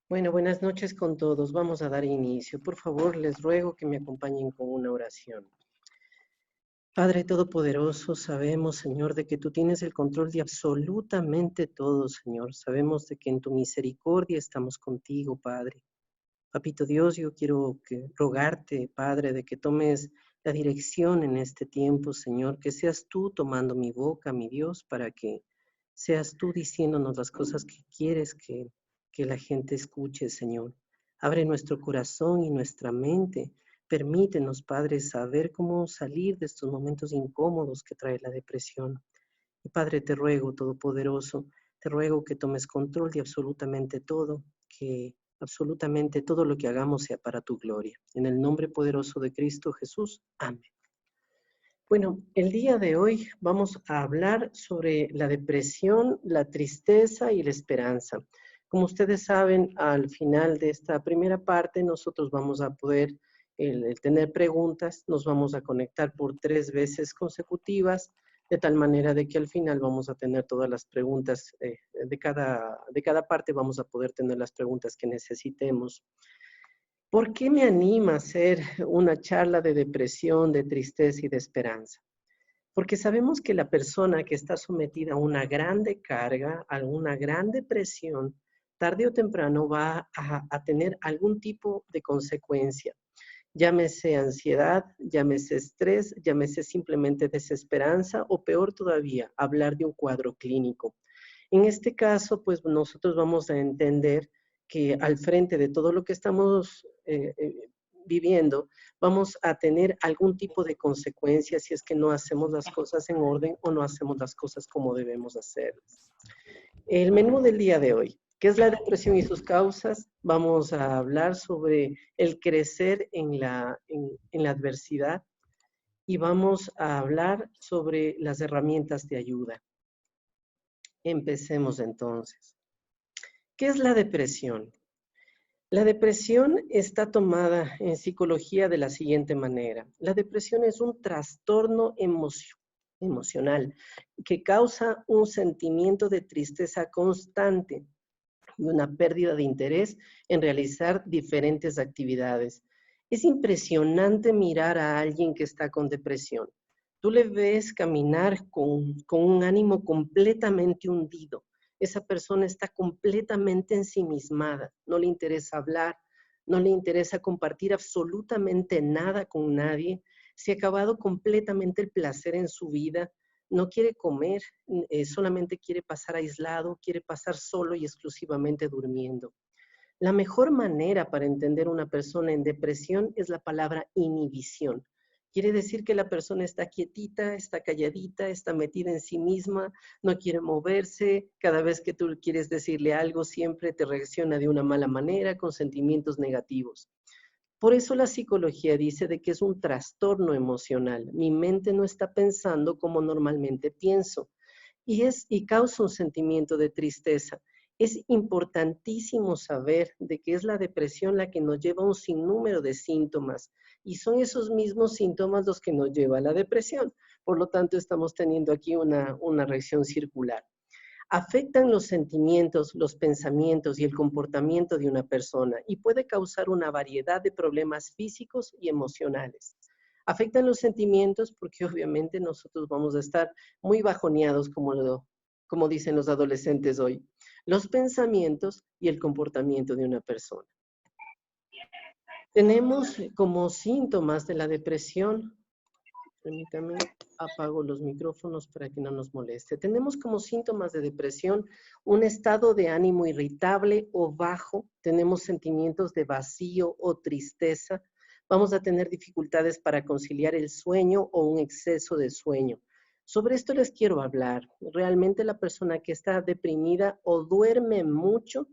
Bueno, buenas noches con todos. Vamos a dar inicio. Por favor, les ruego que me acompañen con una oración. Padre Todopoderoso, sabemos, Señor, de que tú tienes el control de absolutamente todo, Señor. Sabemos de que en tu misericordia estamos contigo, Padre. Papito Dios, yo quiero rogarte, Padre, de que tomes la dirección en este tiempo, Señor, que seas tú tomando mi boca, mi Dios, para que seas tú diciéndonos las cosas que quieres que la gente escuche, Señor. Abre nuestro corazón y nuestra mente. Permítenos, Padre, saber cómo salir de estos momentos incómodos que trae la depresión. Y Padre, te ruego, Todopoderoso, te ruego que tomes control de absolutamente todo, que absolutamente todo lo que hagamos sea para tu gloria. En el nombre poderoso de Cristo Jesús. Amén. Bueno, el día de hoy vamos a hablar sobre la depresión, la tristeza y la esperanza. Como ustedes saben, al final de esta primera parte nosotros vamos a poder el tener preguntas, nos vamos a conectar por 3 veces consecutivas, de tal manera de que al final vamos a tener todas las preguntas, de cada parte vamos a poder tener las preguntas que necesitemos. ¿Por qué me anima a hacer una charla de depresión, de tristeza y de esperanza? Porque sabemos que la persona que está sometida a una grande carga, a una gran depresión, tarde o temprano va a tener algún tipo de consecuencia. Llámese ansiedad, llámese estrés, llámese simplemente desesperanza o peor todavía, hablar de un cuadro clínico. En este caso, pues nosotros vamos a entender que al frente de todo lo que estamos viviendo, vamos a tener algún tipo de consecuencias si es que no hacemos las cosas en orden o no hacemos las cosas como debemos hacerlas. El menú del día de hoy, ¿qué es la depresión y sus causas? Vamos a hablar sobre el crecer en la adversidad y vamos a hablar sobre las herramientas de ayuda. Empecemos entonces. ¿Qué es la depresión? La depresión está tomada en psicología de la siguiente manera. La depresión es un trastorno emocional que causa un sentimiento de tristeza constante y una pérdida de interés en realizar diferentes actividades. Es impresionante mirar a alguien que está con depresión. Tú le ves caminar con un ánimo completamente hundido. Esa persona está completamente ensimismada, no le interesa hablar, no le interesa compartir absolutamente nada con nadie, se ha acabado completamente el placer en su vida, no quiere comer, solamente quiere pasar aislado, quiere pasar solo y exclusivamente durmiendo. La mejor manera para entender una persona en depresión es la palabra inhibición. Quiere decir que la persona está quietita, está calladita, está metida en sí misma, no quiere moverse, cada vez que tú quieres decirle algo siempre te reacciona de una mala manera, con sentimientos negativos. Por eso la psicología dice de que es un trastorno emocional. Mi mente no está pensando como normalmente pienso y causa un sentimiento de tristeza. Es importantísimo saber de que es la depresión la que nos lleva a un sinnúmero de síntomas y son esos mismos síntomas los que nos lleva a la depresión. Por lo tanto, estamos teniendo aquí una reacción circular. Afectan los sentimientos, los pensamientos y el comportamiento de una persona y puede causar una variedad de problemas físicos y emocionales. Afectan los sentimientos porque obviamente nosotros vamos a estar muy bajoneados, como dicen los adolescentes hoy. Los pensamientos y el comportamiento de una persona. Tenemos como síntomas de la depresión, permítame, apago los micrófonos para que no nos moleste. Tenemos como síntomas de depresión un estado de ánimo irritable o bajo, tenemos sentimientos de vacío o tristeza, vamos a tener dificultades para conciliar el sueño o un exceso de sueño. Sobre esto les quiero hablar. Realmente la persona que está deprimida o duerme mucho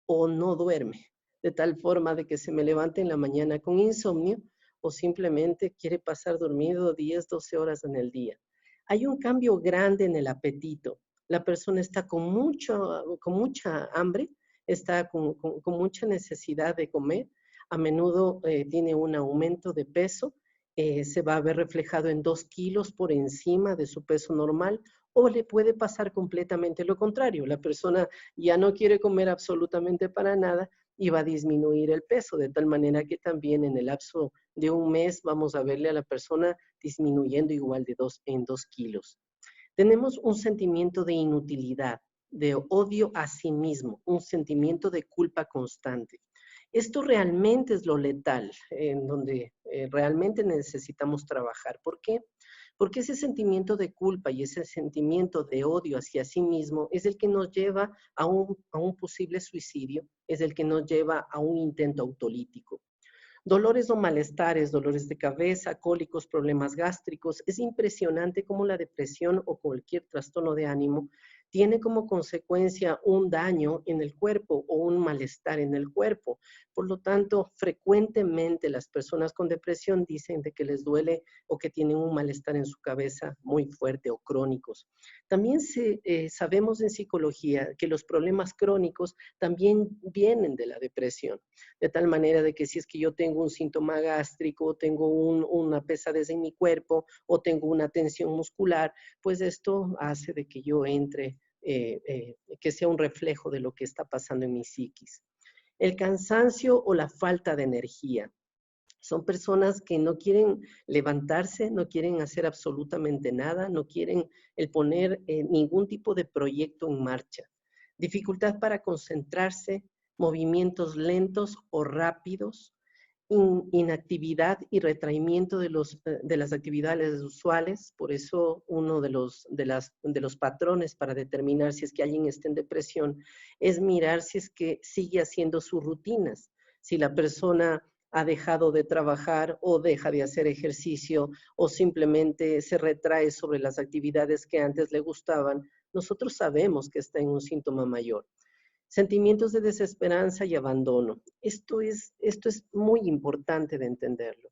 o no duerme, de tal forma de que se me levante en la mañana con insomnio o simplemente quiere pasar dormido 10, 12 horas en el día. Hay un cambio grande en el apetito. La persona está con mucha hambre, está con mucha necesidad de comer, a menudo tiene un aumento de peso, se va a ver reflejado en 2 kilos por encima de su peso normal, o le puede pasar completamente lo contrario. La persona ya no quiere comer absolutamente para nada, y va a disminuir el peso, de tal manera que también en el lapso de un mes vamos a verle a la persona disminuyendo igual en 2 kilos. Tenemos un sentimiento de inutilidad, de odio a sí mismo, un sentimiento de culpa constante. Esto realmente es lo letal, en donde realmente necesitamos trabajar. ¿Por qué? Porque ese sentimiento de culpa y ese sentimiento de odio hacia sí mismo es el que nos lleva a un posible suicidio, es el que nos lleva a un intento autolítico. Dolores o malestares, dolores de cabeza, cólicos, problemas gástricos. Es impresionante cómo la depresión o cualquier trastorno de ánimo tiene como consecuencia un daño en el cuerpo o un malestar en el cuerpo. Por lo tanto, frecuentemente las personas con depresión dicen de que les duele o que tienen un malestar en su cabeza muy fuerte o crónicos. También sabemos en psicología que los problemas crónicos también vienen de la depresión, de tal manera de que si es que yo tengo un síntoma gástrico, tengo una pesadez en mi cuerpo o tengo una tensión muscular, pues esto hace de que yo entre, que sea un reflejo de lo que está pasando en mi psiquis. El cansancio o la falta de energía. Son personas que no quieren levantarse, no quieren hacer absolutamente nada, no quieren el poner ningún tipo de proyecto en marcha. Dificultad para concentrarse, movimientos lentos o rápidos, inactividad y retraimiento de las actividades usuales. Por eso uno de los patrones para determinar si es que alguien está en depresión es mirar si es que sigue haciendo sus rutinas. Si la persona ha dejado de trabajar o deja de hacer ejercicio o simplemente se retrae sobre las actividades que antes le gustaban, nosotros sabemos que está en un síntoma mayor. Sentimientos de desesperanza y abandono. Esto es muy importante de entenderlo.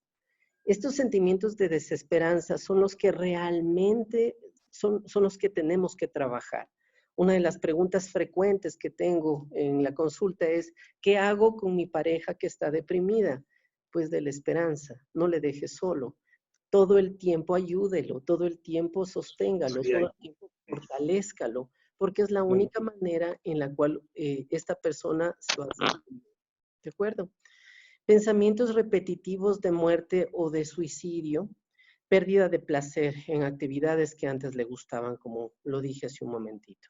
Estos sentimientos de desesperanza son los que realmente son los que tenemos que trabajar. Una de las preguntas frecuentes que tengo en la consulta es, ¿qué hago con mi pareja que está deprimida? Pues de la esperanza, no le dejes solo. Todo el tiempo ayúdelo, todo el tiempo sosténgalo, todo el tiempo fortalézcalo, porque es la única manera en la cual esta persona se va a sentir. ¿De acuerdo? Pensamientos repetitivos de muerte o de suicidio, pérdida de placer en actividades que antes le gustaban, como lo dije hace un momentito.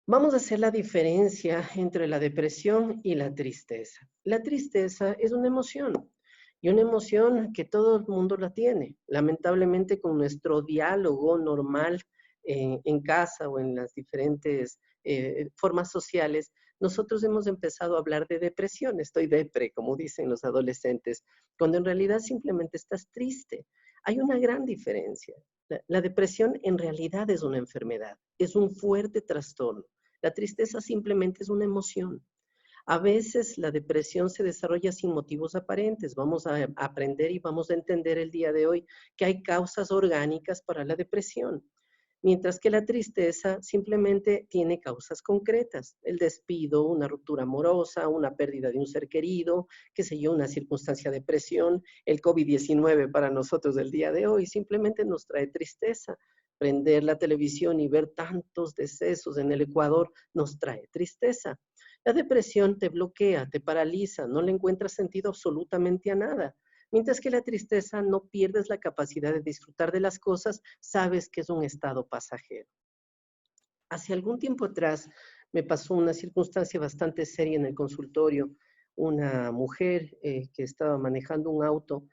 Vamos a hacer la diferencia entre la depresión y la tristeza. La tristeza es una emoción y una emoción que todo el mundo la tiene. Lamentablemente con nuestro diálogo normal en casa o en las diferentes formas sociales, nosotros hemos empezado a hablar de depresión. Estoy depre, como dicen los adolescentes, cuando en realidad simplemente estás triste. Hay una gran diferencia. La depresión en realidad es una enfermedad, es un fuerte trastorno. La tristeza simplemente es una emoción. A veces la depresión se desarrolla sin motivos aparentes. Vamos a aprender y vamos a entender el día de hoy que hay causas orgánicas para la depresión, mientras que la tristeza simplemente tiene causas concretas. El despido, una ruptura amorosa, una pérdida de un ser querido, qué sé yo, una circunstancia de presión, el COVID-19 para nosotros del día de hoy simplemente nos trae tristeza. Prender la televisión y ver tantos decesos en el Ecuador nos trae tristeza. La depresión te bloquea, te paraliza, no le encuentras sentido absolutamente a nada. Mientras que la tristeza no pierdes la capacidad de disfrutar de las cosas, sabes que es un estado pasajero. Hace algún tiempo atrás me pasó una circunstancia bastante seria en el consultorio. Una mujer que estaba manejando un auto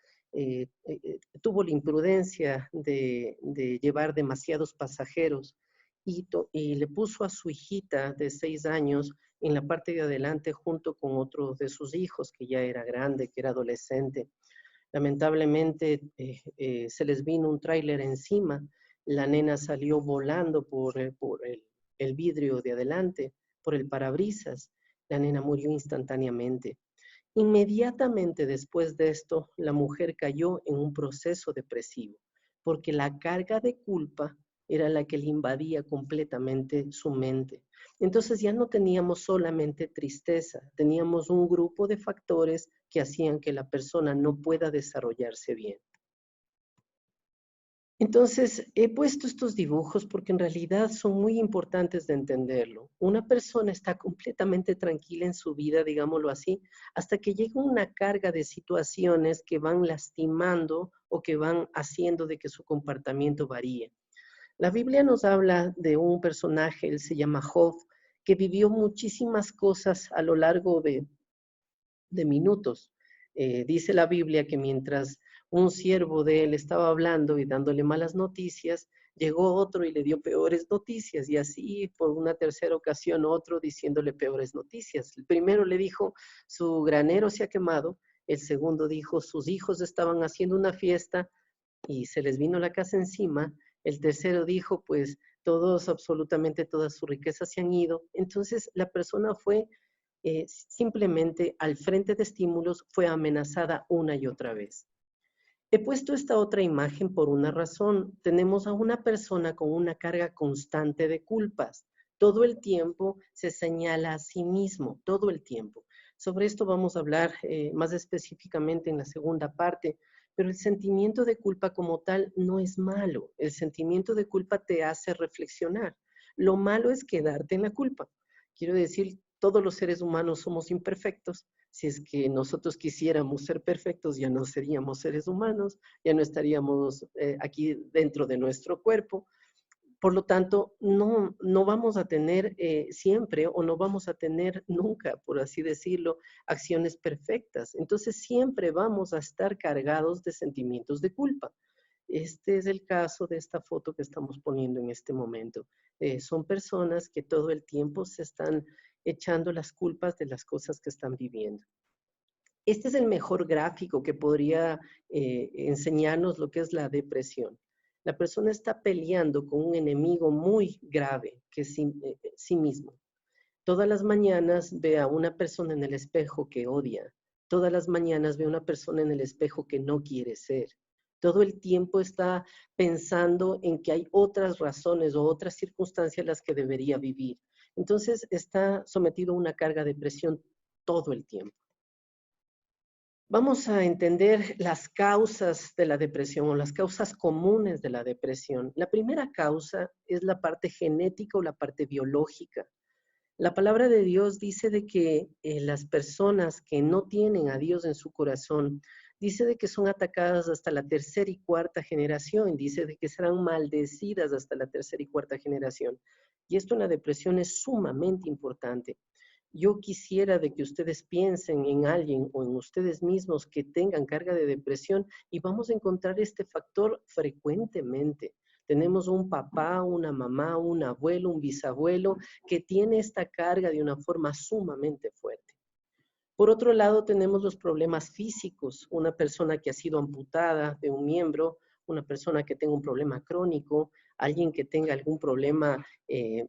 tuvo la imprudencia de llevar demasiados pasajeros y le puso a su hijita de 6 años en la parte de adelante junto con otro de sus hijos que ya era grande, que era adolescente. Lamentablemente se les vino un tráiler encima, la nena salió volando por el vidrio de adelante, por el parabrisas, la nena murió instantáneamente. Inmediatamente después de esto, la mujer cayó en un proceso depresivo, porque la carga de culpa era la que le invadía completamente su mente. Entonces ya no teníamos solamente tristeza, teníamos un grupo de factores que hacían que la persona no pueda desarrollarse bien. Entonces, he puesto estos dibujos porque en realidad son muy importantes de entenderlo. Una persona está completamente tranquila en su vida, digámoslo así, hasta que llega una carga de situaciones que van lastimando o que van haciendo de que su comportamiento varíe. La Biblia nos habla de un personaje, él se llama Job, que vivió muchísimas cosas a lo largo de minutos. Dice la Biblia que mientras un siervo de él estaba hablando y dándole malas noticias, llegó otro y le dio peores noticias, y así por una tercera ocasión otro diciéndole peores noticias. El primero le dijo, su granero se ha quemado. El segundo dijo, sus hijos estaban haciendo una fiesta y se les vino la casa encima. El tercero dijo, pues todos, absolutamente todas sus riquezas se han ido. Entonces la persona fue simplemente al frente de estímulos, fue amenazada una y otra vez. He puesto esta otra imagen por una razón. Tenemos a una persona con una carga constante de culpas. Todo el tiempo se señala a sí mismo, todo el tiempo. Sobre esto vamos a hablar más específicamente en la segunda parte, pero el sentimiento de culpa como tal no es malo. El sentimiento de culpa te hace reflexionar. Lo malo es quedarte en la culpa. Quiero decir, todos los seres humanos somos imperfectos. Si es que nosotros quisiéramos ser perfectos, ya no seríamos seres humanos, ya no estaríamos aquí dentro de nuestro cuerpo. Por lo tanto, no vamos a tener siempre o no vamos a tener nunca, por así decirlo, acciones perfectas. Entonces, siempre vamos a estar cargados de sentimientos de culpa. Este es el caso de esta foto que estamos poniendo en este momento. Son personas que todo el tiempo se están echando las culpas de las cosas que están viviendo. Este es el mejor gráfico que podría enseñarnos lo que es la depresión. La persona está peleando con un enemigo muy grave, que es sí mismo. Todas las mañanas ve a una persona en el espejo que odia. Todas las mañanas ve a una persona en el espejo que no quiere ser. Todo el tiempo está pensando en que hay otras razones o otras circunstancias las que debería vivir. Entonces está sometido a una carga de presión todo el tiempo. Vamos a entender las causas de la depresión o las causas comunes de la depresión. La primera causa es la parte genética o la parte biológica. La palabra de Dios dice de que las personas que no tienen a Dios en su corazón, dice de que son atacadas hasta la tercera y cuarta generación, dice de que serán maldecidas hasta la tercera y cuarta generación. Y esto en la depresión es sumamente importante. Yo quisiera de que ustedes piensen en alguien o en ustedes mismos que tengan carga de depresión y vamos a encontrar este factor frecuentemente. Tenemos un papá, una mamá, un abuelo, un bisabuelo que tiene esta carga de una forma sumamente fuerte. Por otro lado, tenemos los problemas físicos. Una persona que ha sido amputada de un miembro, una persona que tenga un problema crónico, alguien que tenga algún problema de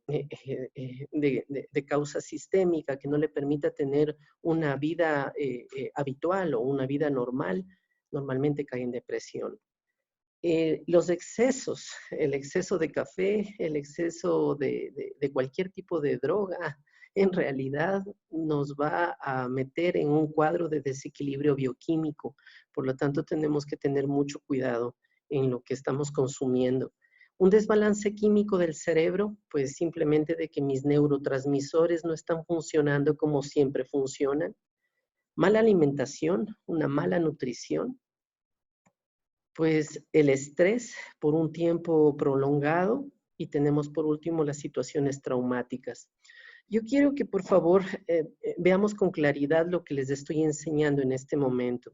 causa sistémica que no le permita tener una vida habitual o una vida normal, normalmente cae en depresión. Los excesos, el exceso de café, el exceso de cualquier tipo de droga, en realidad nos va a meter en un cuadro de desequilibrio bioquímico. Por lo tanto, tenemos que tener mucho cuidado en lo que estamos consumiendo. Un desbalance químico del cerebro, pues simplemente de que mis neurotransmisores no están funcionando como siempre funcionan. Mala alimentación, una mala nutrición, pues el estrés por un tiempo prolongado y tenemos por último las situaciones traumáticas. Yo quiero que por favor veamos con claridad lo que les estoy enseñando en este momento.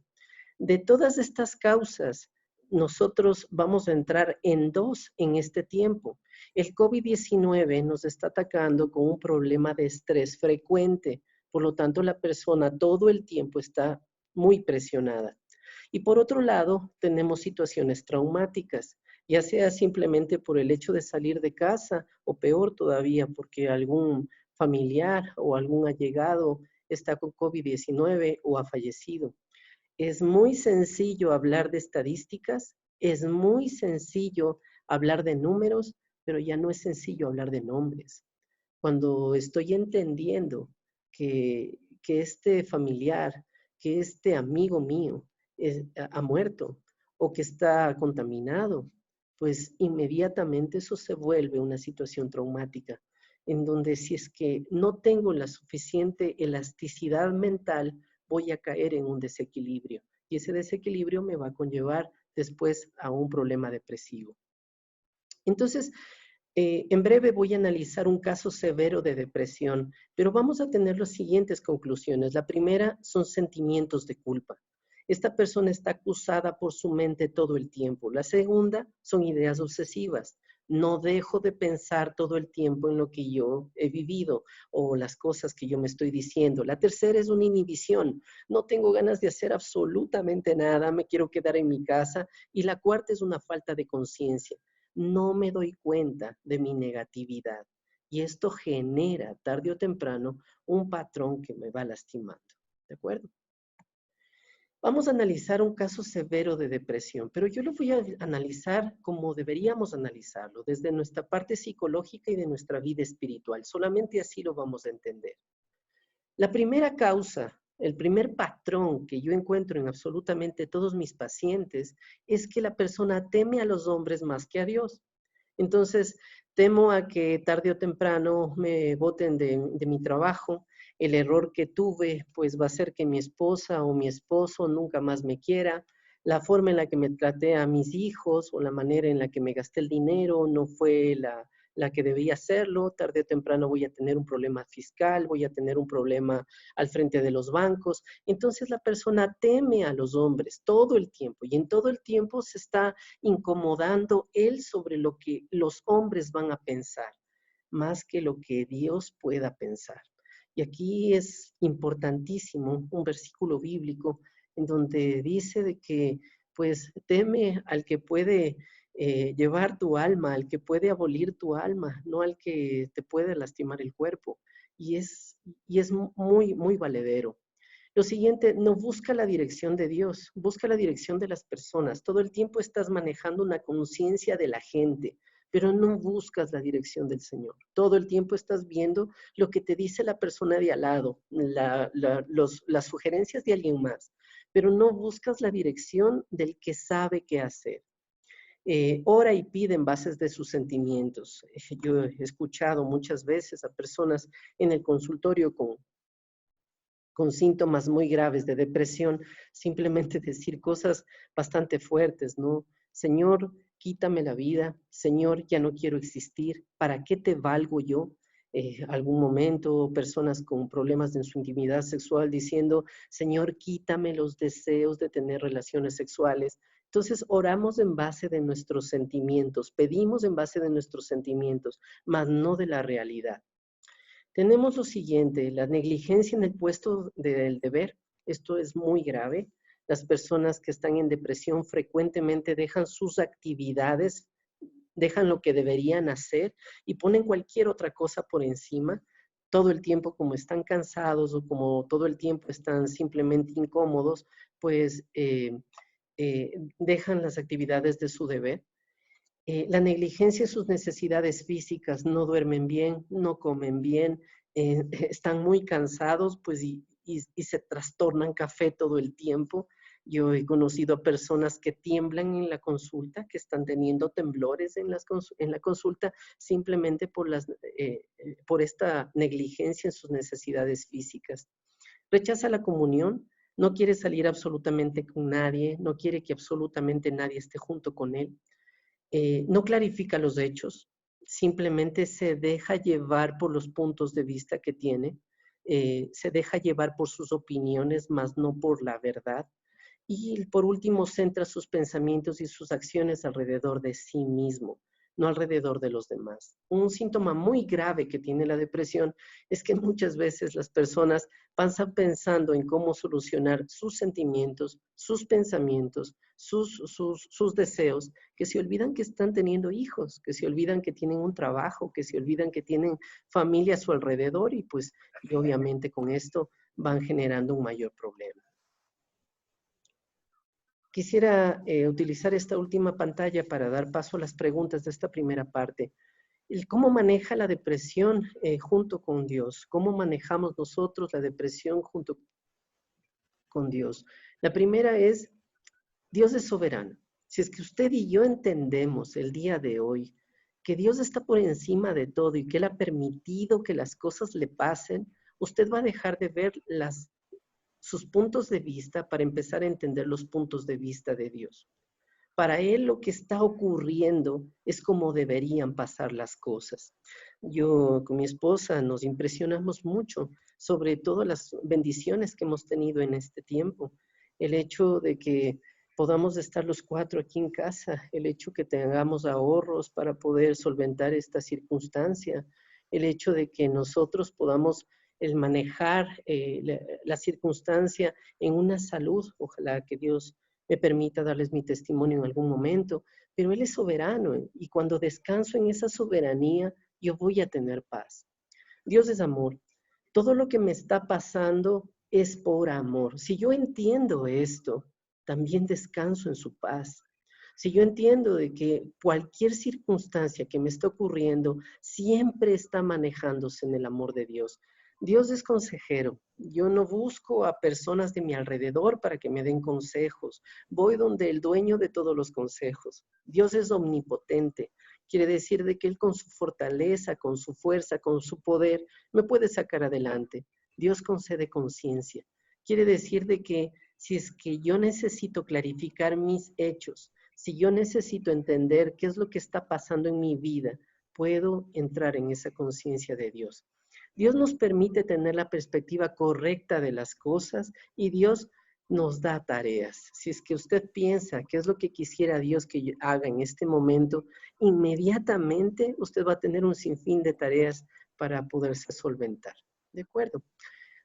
De todas estas causas, nosotros vamos a entrar en dos en este tiempo. El COVID-19 nos está atacando con un problema de estrés frecuente, por lo tanto la persona todo el tiempo está muy presionada. Y por otro lado, tenemos situaciones traumáticas, ya sea simplemente por el hecho de salir de casa o peor todavía porque algún familiar o algún allegado está con COVID-19 o ha fallecido. Es muy sencillo hablar de estadísticas, es muy sencillo hablar de números, pero ya no es sencillo hablar de nombres. Cuando estoy entendiendo que este familiar, que este amigo mío ha muerto o que está contaminado, pues inmediatamente eso se vuelve una situación traumática, en donde si es que no tengo la suficiente elasticidad mental, voy a caer en un desequilibrio. Y ese desequilibrio me va a conllevar después a un problema depresivo. Entonces, en breve voy a analizar un caso severo de depresión, pero vamos a tener las siguientes conclusiones. La primera son sentimientos de culpa. Esta persona está acusada por su mente todo el tiempo. La segunda son ideas obsesivas. No dejo de pensar todo el tiempo en lo que yo he vivido o las cosas que yo me estoy diciendo. La tercera es una inhibición. No tengo ganas de hacer absolutamente nada, me quiero quedar en mi casa. Y la cuarta es una falta de conciencia. No me doy cuenta de mi negatividad. Y esto genera, tarde o temprano, un patrón que me va lastimando. ¿De acuerdo? Vamos a analizar un caso severo de depresión, pero yo lo voy a analizar como deberíamos analizarlo, desde nuestra parte psicológica y de nuestra vida espiritual. Solamente así lo vamos a entender. La primera causa, el primer patrón que yo encuentro en absolutamente todos mis pacientes es que la persona teme a los hombres más que a Dios. Entonces, temo a que tarde o temprano me boten de mi trabajo. El error que tuve, pues va a ser que mi esposa o mi esposo nunca más me quiera. La forma en la que me traté a mis hijos o la manera en la que me gasté el dinero no fue la que debía hacerlo. Tarde o temprano voy a tener un problema fiscal, voy a tener un problema al frente de los bancos. Entonces la persona teme a los hombres todo el tiempo y en todo el tiempo se está incomodando él sobre lo que los hombres van a pensar, más que lo que Dios pueda pensar. Y aquí es importantísimo un versículo bíblico en donde dice de que, pues, teme al que puede llevar tu alma, al que puede abolir tu alma, no al que te puede lastimar el cuerpo. Y es muy, muy valedero. Lo siguiente, no busca la dirección de Dios, busca la dirección de las personas. Todo el tiempo estás manejando una conciencia de la gente, pero no buscas la dirección del Señor. Todo el tiempo estás viendo lo que te dice la persona de al lado, las sugerencias de alguien más, pero no buscas la dirección del que sabe qué hacer. Ora y pide en bases de sus sentimientos. Yo he escuchado muchas veces a personas en el consultorio con síntomas muy graves de depresión, simplemente decir cosas bastante fuertes, ¿no? Señor, quítame la vida, Señor, ya no quiero existir, ¿para qué te valgo yo? Algún momento, personas con problemas en su intimidad sexual diciendo, Señor, quítame los deseos de tener relaciones sexuales. Entonces, oramos en base de nuestros sentimientos, pedimos en base de nuestros sentimientos, mas no de la realidad. Tenemos lo siguiente, la negligencia en el puesto del deber. Esto es muy grave. Las personas que están en depresión frecuentemente dejan sus actividades, dejan lo que deberían hacer y ponen cualquier otra cosa por encima. Todo el tiempo, como están cansados o como todo el tiempo están simplemente incómodos, pues dejan las actividades de su deber. La negligencia en sus necesidades físicas, no duermen bien, no comen bien, están muy cansados, pues y se trastornan café todo el tiempo. Yo he conocido a personas que tiemblan en la consulta, que están teniendo temblores en la consulta simplemente por esta negligencia en sus necesidades físicas. Rechaza la comunión, no quiere salir absolutamente con nadie, no quiere que absolutamente nadie esté junto con él. No clarifica los hechos, simplemente se deja llevar por los puntos de vista que tiene, se deja llevar por sus opiniones, más no por la verdad. Y por último, centra sus pensamientos y sus acciones alrededor de sí mismo, no alrededor de los demás. Un síntoma muy grave que tiene la depresión es que muchas veces las personas pasan pensando en cómo solucionar sus sentimientos, sus pensamientos, sus deseos, que se olvidan que están teniendo hijos, que se olvidan que tienen un trabajo, que se olvidan que tienen familia a su alrededor y pues y obviamente con esto van generando un mayor problema. Quisiera utilizar esta última pantalla para dar paso a las preguntas de esta primera parte. ¿Cómo maneja la depresión junto con Dios? ¿Cómo manejamos nosotros la depresión junto con Dios? La primera es, Dios es soberano. Si es que usted y yo entendemos el día de hoy que Dios está por encima de todo y que Él ha permitido que las cosas le pasen, usted va a dejar de ver sus puntos de vista para empezar a entender los puntos de vista de Dios. Para Él lo que está ocurriendo es como deberían pasar las cosas. Yo con mi esposa nos impresionamos mucho sobre todas las bendiciones que hemos tenido en este tiempo. El hecho de que podamos estar los 4 aquí en casa, el hecho que tengamos ahorros para poder solventar esta circunstancia, el hecho de que nosotros podamos el manejar la circunstancia en una salud, ojalá que Dios me permita darles mi testimonio en algún momento, pero Él es soberano y cuando descanso en esa soberanía, yo voy a tener paz. Dios es amor. Todo lo que me está pasando es por amor. Si yo entiendo esto, también descanso en su paz. Si yo entiendo de que cualquier circunstancia que me está ocurriendo siempre está manejándose en el amor de Dios. Dios es consejero. Yo no busco a personas de mi alrededor para que me den consejos. Voy donde el dueño de todos los consejos. Dios es omnipotente. Quiere decir de que Él con su fortaleza, con su fuerza, con su poder, me puede sacar adelante. Dios concede conciencia. Quiere decir de que si es que yo necesito clarificar mis hechos, si yo necesito entender qué es lo que está pasando en mi vida, puedo entrar en esa conciencia de Dios. Dios nos permite tener la perspectiva correcta de las cosas y Dios nos da tareas. Si es que usted piensa qué es lo que quisiera Dios que haga en este momento, inmediatamente usted va a tener un sinfín de tareas para poderse solventar. ¿De acuerdo?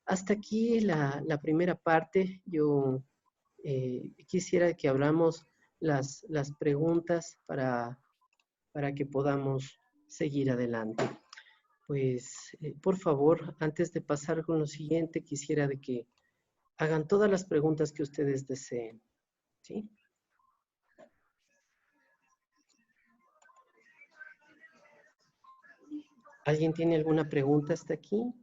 Hasta aquí la primera parte. Yo quisiera que abramos las preguntas para que podamos seguir adelante. Pues, por favor, antes de pasar con lo siguiente, quisiera de que hagan todas las preguntas que ustedes deseen, ¿sí? ¿Alguien tiene alguna pregunta hasta aquí?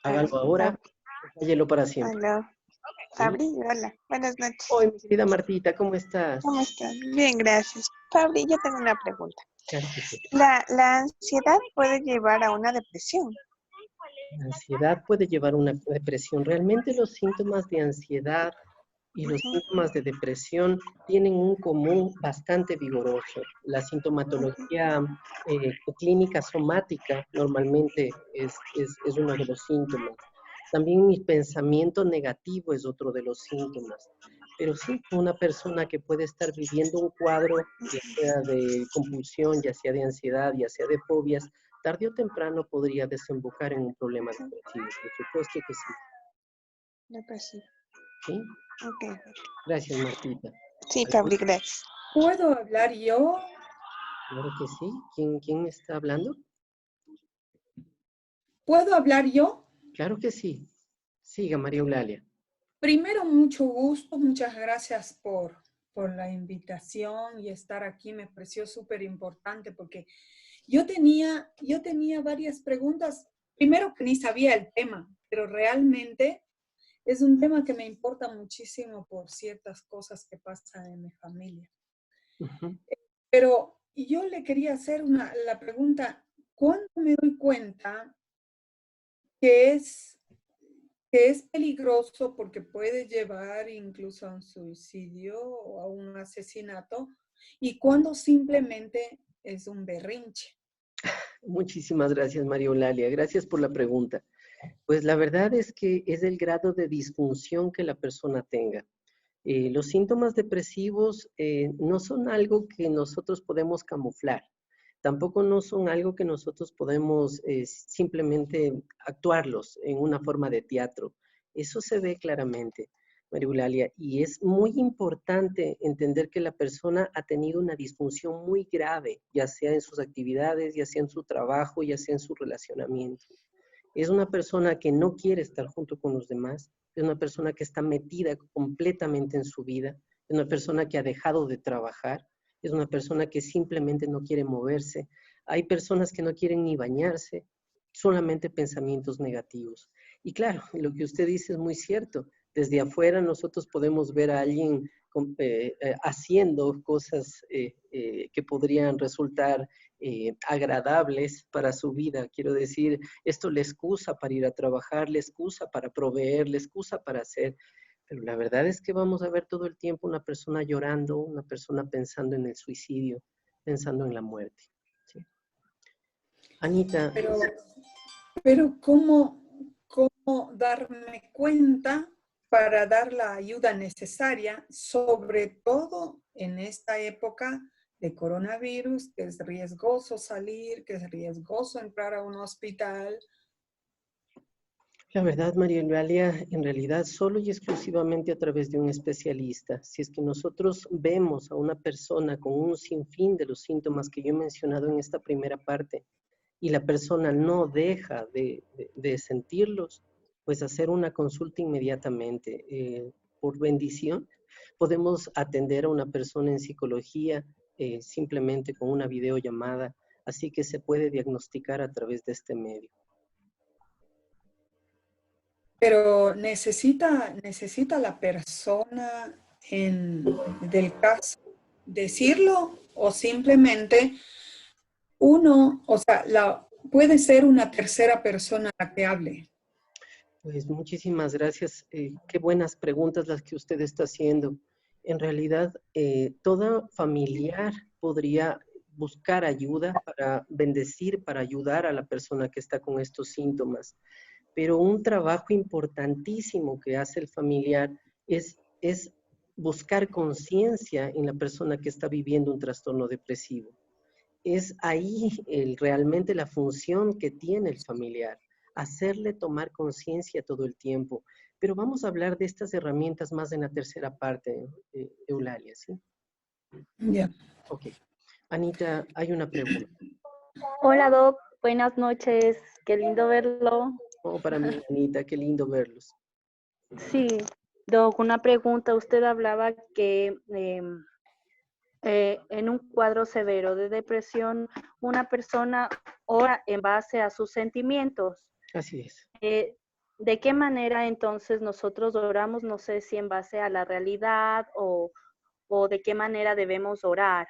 Hágalo ahora, cállelo para siempre. Hola, ¿Sí? Fabri, hola, buenas noches. Hola, mi querida Martita, ¿cómo estás? ¿Cómo estás? Bien, gracias. Fabri, yo tengo una pregunta. Claro que sí. ¿La ansiedad puede llevar a una depresión? La ansiedad puede llevar a una depresión. Realmente los síntomas de ansiedad y los síntomas de depresión tienen un común bastante vigoroso. La sintomatología clínica somática normalmente es uno de los síntomas. También mi pensamiento negativo es otro de los síntomas. Pero sí, una persona que puede estar viviendo un cuadro, ya sea de compulsión, ya sea de ansiedad, ya sea de fobias, tarde o temprano podría desembocar en un problema depresivo. Por supuesto que sí. Depresión. ¿Sí? Ok. Gracias, Martita. Sí, Fabri, gracias. ¿Puedo hablar yo? Claro que sí. ¿Quién está hablando? ¿Puedo hablar yo? Claro que sí. Siga, María Eulalia. Primero, mucho gusto, muchas gracias por la invitación y estar aquí. Me pareció súper importante porque yo tenía varias preguntas. Primero que ni sabía el tema, pero realmente es un tema que me importa muchísimo por ciertas cosas que pasan en mi familia. Uh-huh. Pero yo le quería hacer la pregunta, ¿cuándo me doy cuenta que es peligroso porque puede llevar incluso a un suicidio o a un asesinato, y cuando simplemente es un berrinche? Muchísimas gracias, María Eulalia. Gracias por la pregunta. Pues la verdad es que es el grado de disfunción que la persona tenga. Los síntomas depresivos no son algo que nosotros podemos camuflar. Tampoco no son algo que nosotros podemos simplemente actuarlos en una forma de teatro. Eso se ve claramente, María Eulalia, y es muy importante entender que la persona ha tenido una disfunción muy grave, ya sea en sus actividades, ya sea en su trabajo, ya sea en su relacionamiento. Es una persona que no quiere estar junto con los demás, es una persona que está metida completamente en su vida, es una persona que ha dejado de trabajar, es una persona que simplemente no quiere moverse. Hay personas que no quieren ni bañarse, solamente pensamientos negativos. Y claro, lo que usted dice es muy cierto. Desde afuera nosotros podemos ver a alguien haciendo cosas que podrían resultar agradables para su vida. Quiero decir, esto le excusa para ir a trabajar, le excusa para proveer, le excusa para hacer. Pero la verdad es que vamos a ver todo el tiempo una persona llorando, una persona pensando en el suicidio, pensando en la muerte. ¿Sí? Anita. Pero ¿cómo darme cuenta para dar la ayuda necesaria, sobre todo en esta época de coronavirus, que es riesgoso salir, que es riesgoso entrar a un hospital? La verdad, María Eulalia, en realidad solo y exclusivamente a través de un especialista. Si es que nosotros vemos a una persona con un sinfín de los síntomas que yo he mencionado en esta primera parte y la persona no deja de sentirlos, pues hacer una consulta inmediatamente. Por bendición, podemos atender a una persona en psicología simplemente con una videollamada, así que se puede diagnosticar a través de este medio. Pero necesita la persona del caso decirlo, o simplemente uno, o sea, puede ser una tercera persona la que hable. Pues muchísimas gracias. Qué buenas preguntas las que usted está haciendo. En realidad, todo familiar podría buscar ayuda para bendecir, para ayudar a la persona que está con estos síntomas. Pero un trabajo importantísimo que hace el familiar es buscar conciencia en la persona que está viviendo un trastorno depresivo. Es ahí realmente la función que tiene el familiar, hacerle tomar conciencia todo el tiempo. Pero vamos a hablar de estas herramientas más en la tercera parte, Eulalia, ¿sí? Ya. Ok. Anita, hay una pregunta. Hola Doc, buenas noches, qué lindo verlo. Oh, para mí, Anita, qué lindo verlos. Sí, Doc, una pregunta. Usted hablaba que en un cuadro severo de depresión, una persona ora en base a sus sentimientos. Así es. ¿De qué manera entonces nosotros oramos? No sé si en base a la realidad o de qué manera debemos orar.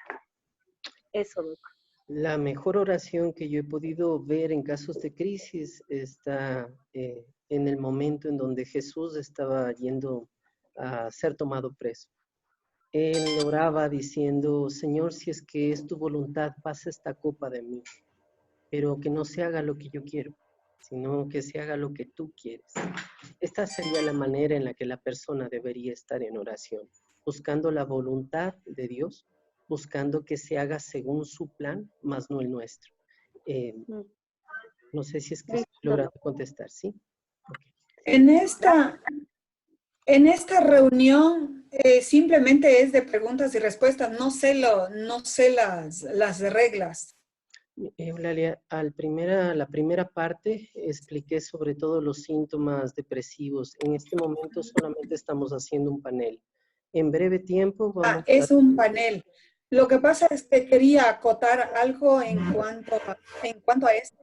Eso, Doc. La mejor oración que yo he podido ver en casos de crisis está en el momento en donde Jesús estaba yendo a ser tomado preso. Él oraba diciendo, Señor, si es que es tu voluntad, pasa esta copa de mí, pero que no se haga lo que yo quiero, sino que se haga lo que tú quieres. Esta sería la manera en la que la persona debería estar en oración, buscando la voluntad de Dios, buscando que se haga según su plan, más no el nuestro. No sé si es que estoy logrando contestar, ¿sí? Okay. En esta reunión simplemente es de preguntas y respuestas. No sé las reglas. Eulalia, la primera parte expliqué sobre todo los síntomas depresivos. En este momento solamente estamos haciendo un panel. En breve tiempo vamos es un panel. Lo que pasa es que quería acotar algo en cuanto a esto,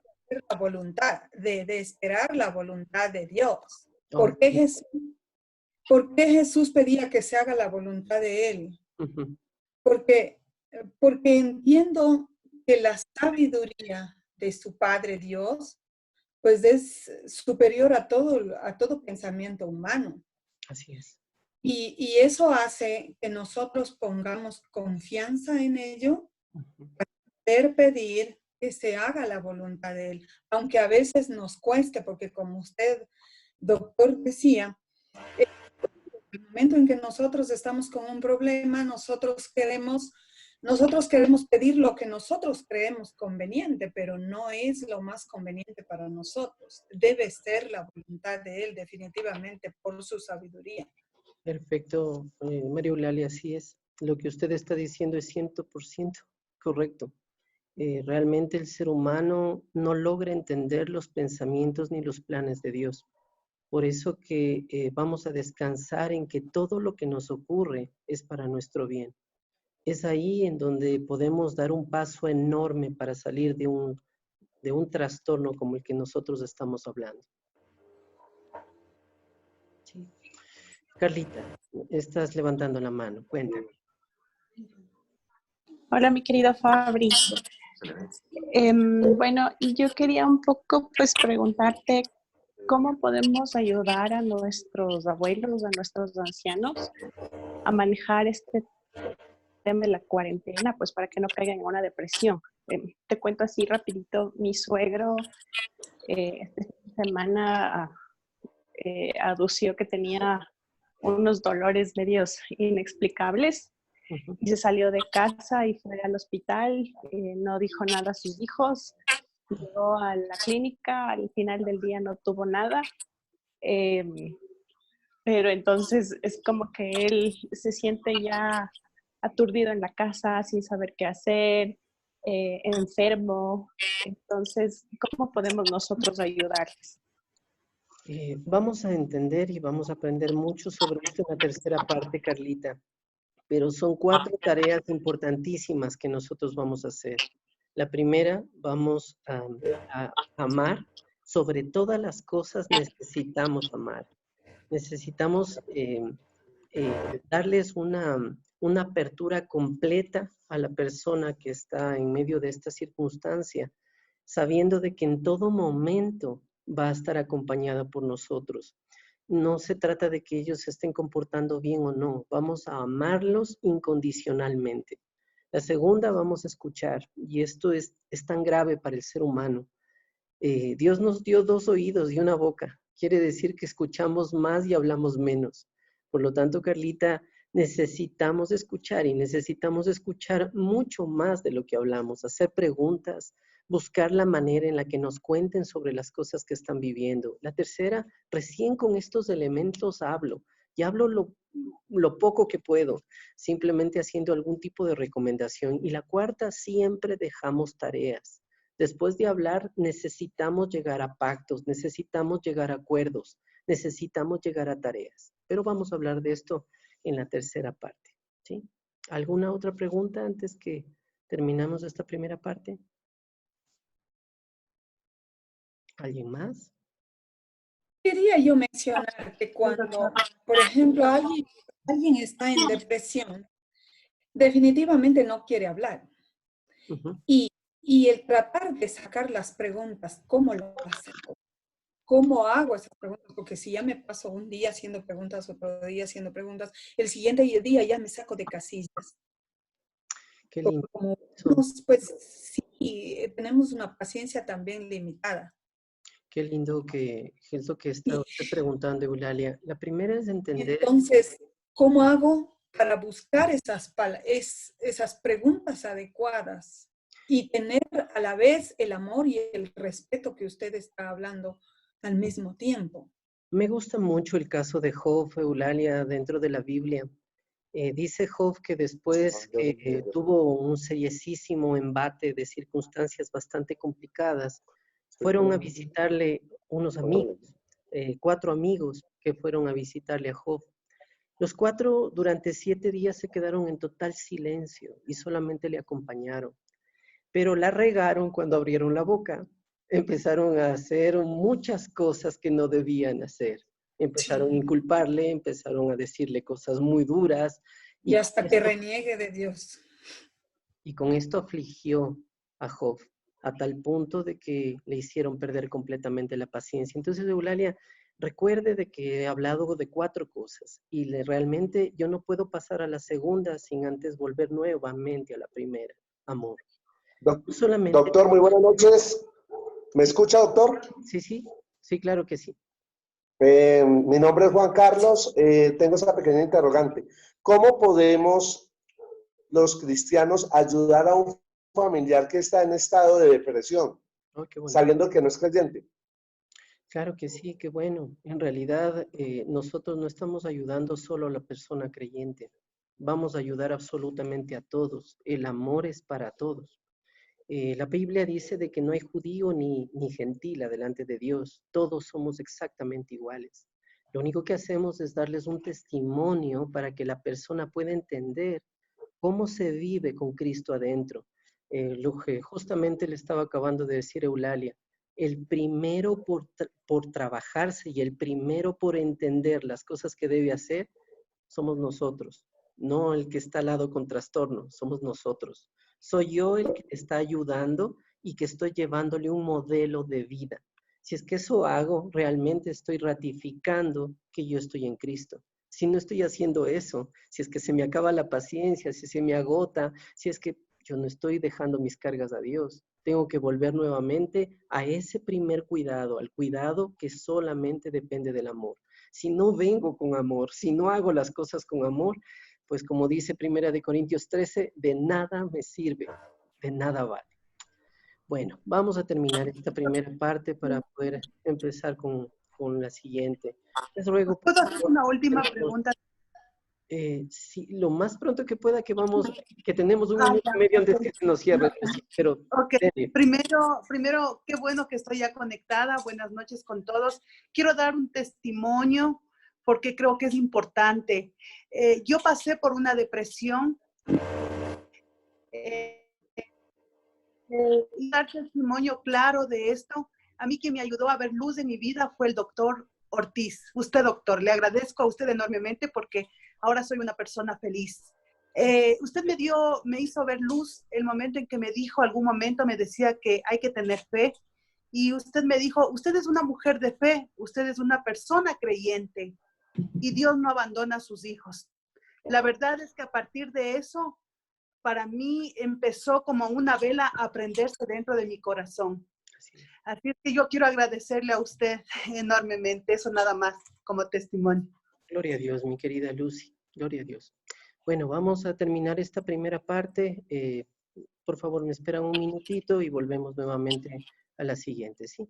la voluntad, de esperar la voluntad de Dios. ¿Por qué Jesús pedía que se haga la voluntad de Él? Porque entiendo que la sabiduría de su Padre Dios, pues es superior a todo pensamiento humano. Así es. Y eso hace que nosotros pongamos confianza en ello, para poder pedir que se haga la voluntad de Él, aunque a veces nos cueste, porque como usted, doctor, decía, el momento en que nosotros estamos con un problema, nosotros queremos pedir lo que nosotros creemos conveniente, pero no es lo más conveniente para nosotros. Debe ser la voluntad de Él, definitivamente, por su sabiduría. Perfecto, María Eulalia, así es. Lo que usted está diciendo es 100% correcto. Realmente el ser humano no logra entender los pensamientos ni los planes de Dios. Por eso que vamos a descansar en que todo lo que nos ocurre es para nuestro bien. Es ahí en donde podemos dar un paso enorme para salir de un trastorno como el que nosotros estamos hablando. Sí. Carlita, estás levantando la mano, cuéntame. Hola, mi querido Fabri. Bueno, yo quería un poco pues preguntarte cómo podemos ayudar a nuestros abuelos, a nuestros ancianos a manejar este tema de la cuarentena, pues para que no caigan en una depresión. Te cuento así rapidito, mi suegro esta semana adució que tenía unos dolores medios inexplicables Ujú. y se salió de casa y fue al hospital, no dijo nada a sus hijos, llegó a la clínica, al final del día no tuvo nada, eh, pero entonces es como que él se siente ya aturdido en la casa, sin saber qué hacer, enfermo. Entonces, ¿cómo podemos nosotros ayudarles? Vamos a entender y vamos a aprender mucho sobre esto en la tercera parte, Carlita, pero son 4 tareas importantísimas que nosotros vamos a hacer. La primera, vamos a amar. Sobre todas las cosas necesitamos amar. Necesitamos darles una apertura completa a la persona que está en medio de esta circunstancia, sabiendo de que en todo momento va a estar acompañada por nosotros. No se trata de que ellos se estén comportando bien o no, vamos a amarlos incondicionalmente. La segunda, vamos a escuchar, y esto es tan grave para el ser humano. Dios nos dio 2 oídos y una boca. Quiere decir que escuchamos más y hablamos menos. Por lo tanto, Carlita, necesitamos escuchar y necesitamos escuchar mucho más de lo que hablamos, hacer preguntas, buscar la manera en la que nos cuenten sobre las cosas que están viviendo. La tercera, recién con estos elementos hablo y hablo lo poco que puedo, simplemente haciendo algún tipo de recomendación. Y la cuarta, siempre dejamos tareas. Después de hablar, necesitamos llegar a pactos, necesitamos llegar a acuerdos, necesitamos llegar a tareas. Pero vamos a hablar de esto en la tercera parte, ¿sí? ¿Alguna otra pregunta antes que terminamos esta primera parte? ¿Alguien más? Quería yo mencionar que cuando, por ejemplo, alguien está en depresión, definitivamente no quiere hablar. Uh-huh. Y el tratar de sacar las preguntas, ¿cómo lo hago? ¿Cómo hago esas preguntas? Porque si ya me paso un día haciendo preguntas, otro día haciendo preguntas, el siguiente día ya me saco de casillas. Qué lindo. Como, pues sí, tenemos una paciencia también limitada. Qué lindo que es lo que está usted preguntando, Eulalia. La primera es entender. Entonces, ¿cómo hago para buscar esas preguntas adecuadas y tener a la vez el amor y el respeto que usted está hablando al mismo tiempo? Me gusta mucho el caso de Job, Eulalia, dentro de la Biblia. Dice Job que después que tuvo un seriosísimo embate de circunstancias bastante complicadas, fueron a visitarle unos amigos, 4 amigos que fueron a visitarle a Job. Los 4 durante 7 días se quedaron en total silencio y solamente le acompañaron. Pero la regaron cuando abrieron la boca. Empezaron a hacer muchas cosas que no debían hacer. Empezaron a inculparle, empezaron a decirle cosas muy duras. Y hasta que reniegue de Dios. Y con esto afligió a Job, a tal punto de que le hicieron perder completamente la paciencia. Entonces, Eulalia, recuerde de que he hablado de 4 cosas y realmente yo no puedo pasar a la segunda sin antes volver nuevamente a la primera, amor. Solamente... Doctor, muy buenas noches. ¿Me escucha, doctor? Sí, claro que sí. Mi nombre es Juan Carlos. Tengo esa pequeña interrogante. ¿Cómo podemos los cristianos ayudar a un familiar que está en estado de depresión, sabiendo que no es creyente? Claro que sí, qué bueno. En realidad, nosotros no estamos ayudando solo a la persona creyente. Vamos a ayudar absolutamente a todos. El amor es para todos. La Biblia dice de que no hay judío ni gentil delante de Dios. Todos somos exactamente iguales. Lo único que hacemos es darles un testimonio para que la persona pueda entender cómo se vive con Cristo adentro. Lo que justamente le estaba acabando de decir Eulalia. el primero por trabajarse y el primero por entender las cosas que debe hacer, somos nosotros. No el que está al lado con trastorno, somos nosotros. Soy yo el que está ayudando y que estoy llevándole un modelo de vida. Si es que eso hago, realmente estoy ratificando que yo estoy en Cristo. Si no estoy haciendo eso, si es que se me acaba la paciencia, si se me agota, si es que yo no estoy dejando mis cargas a Dios, tengo que volver nuevamente a ese primer cuidado, al cuidado que solamente depende del amor. Si no vengo con amor, si no hago las cosas con amor, pues como dice 1 Corintios 13, de nada me sirve, de nada vale. Bueno, vamos a terminar esta primera parte para poder empezar con la siguiente. Les ruego, por ¿Puedo hacer favor, una última pregunta? sí, lo más pronto que pueda, que tenemos un minuto Ya, y medio antes ok. que se nos cierre, pero Ok, dele. primero, qué bueno que estoy ya conectada. Buenas noches con todos. Quiero dar un testimonio porque creo que es importante. Yo pasé por una depresión y dar testimonio claro de esto. A mí quien me ayudó a ver luz en mi vida fue el doctor Ortiz. Usted, doctor, le agradezco a usted enormemente porque ahora soy una persona feliz. Usted me hizo ver luz el momento en que me dijo, algún momento me decía que hay que tener fe. Y usted me dijo, usted es una mujer de fe, usted es una persona creyente y Dios no abandona a sus hijos. La verdad es que a partir de eso, para mí empezó como una vela a prenderse dentro de mi corazón. Así es que yo quiero agradecerle a usted enormemente, eso nada más como testimonio. Gloria a Dios, mi querida Lucy, gloria a Dios. Bueno, vamos a terminar esta primera parte. Por favor, me esperan un minutito y volvemos nuevamente a la siguiente, ¿sí?